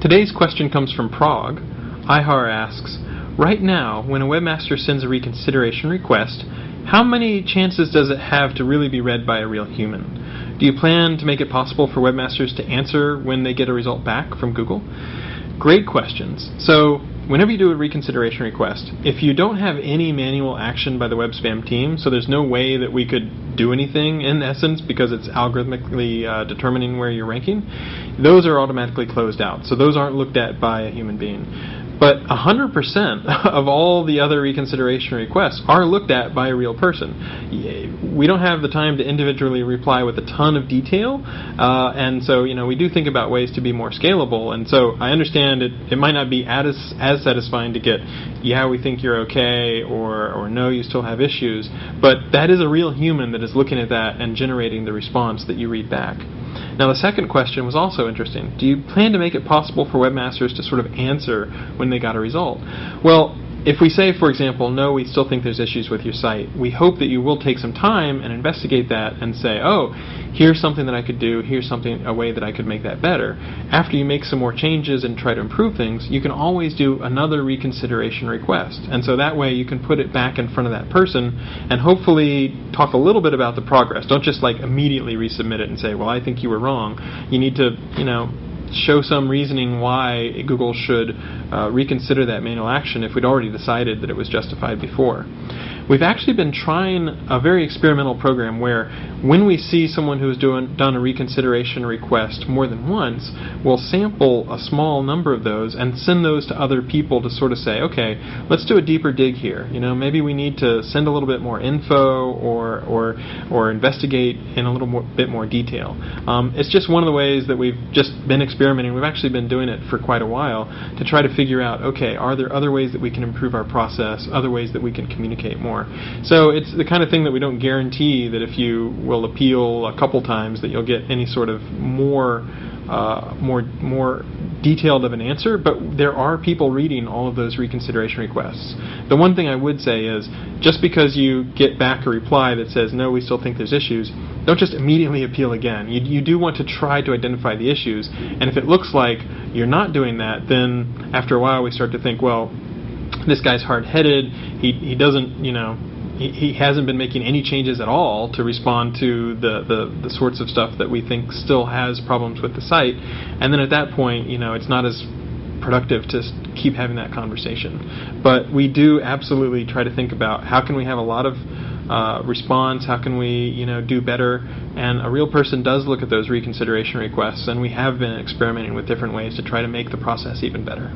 Today's question comes from Prague. Ihar asks, right now, when a webmaster sends a reconsideration request, how many chances does it have to really be read by a real human? Do you plan to make it possible for webmasters to answer when they get a result back from Google? Great questions. So, whenever you do a reconsideration request, if you don't have any manual action by the web spam team, so there's no way that we could do anything in essence because it's algorithmically determining where you're ranking, those are automatically closed out. So those aren't looked at by a human being. But 100% of all the other reconsideration requests are looked at by a real person. We don't have the time to individually reply with a ton of detail, and so we do think about ways to be more scalable. And so I understand it might not be as satisfying to get, yeah, we think you're okay, or no, you still have issues. But that is a real human that is looking at that and generating the response that you read back. Now, the second question was also interesting. Do you plan to make it possible for webmasters to sort of answer when they got a result? Well, if we say, for example, no, we still think there's issues with your site, we hope that you will take some time and investigate that and say, oh, here's something that I could do, here's a way that I could make that better. After you make some more changes and try to improve things, you can always do another reconsideration request. And so that way you can put it back in front of that person and hopefully talk a little bit about the progress. Don't just immediately resubmit it and say, well, I think you were wrong. You need to, show some reasoning why Google should reconsider that manual action if we'd already decided that it was justified before. We've actually been trying a very experimental program where when we see someone who's done a reconsideration request more than once, we'll sample a small number of those and send those to other people to sort of say, okay, let's do a deeper dig here. Maybe we need to send a little bit more info or investigate in a little bit more detail. It's just one of the ways that we've just been experimenting. We've actually been doing it for quite a while to try to figure out, okay, are there other ways that we can improve our process, other ways that we can communicate more? So it's the kind of thing that we don't guarantee that if you will appeal a couple times that you'll get any sort of more detailed of an answer, but there are people reading all of those reconsideration requests. The one thing I would say is, just because you get back a reply that says, no, we still think there's issues, don't just immediately appeal again. You do want to try to identify the issues, and if it looks like you're not doing that, then after a while we start to think, well, this guy's hard-headed, he doesn't, he hasn't been making any changes at all to respond to the sorts of stuff that we think still has problems with the site. And then at that point, it's not as productive to keep having that conversation. But we do absolutely try to think about how can we have a lot of response, how can we do better, and a real person does look at those reconsideration requests, and we have been experimenting with different ways to try to make the process even better.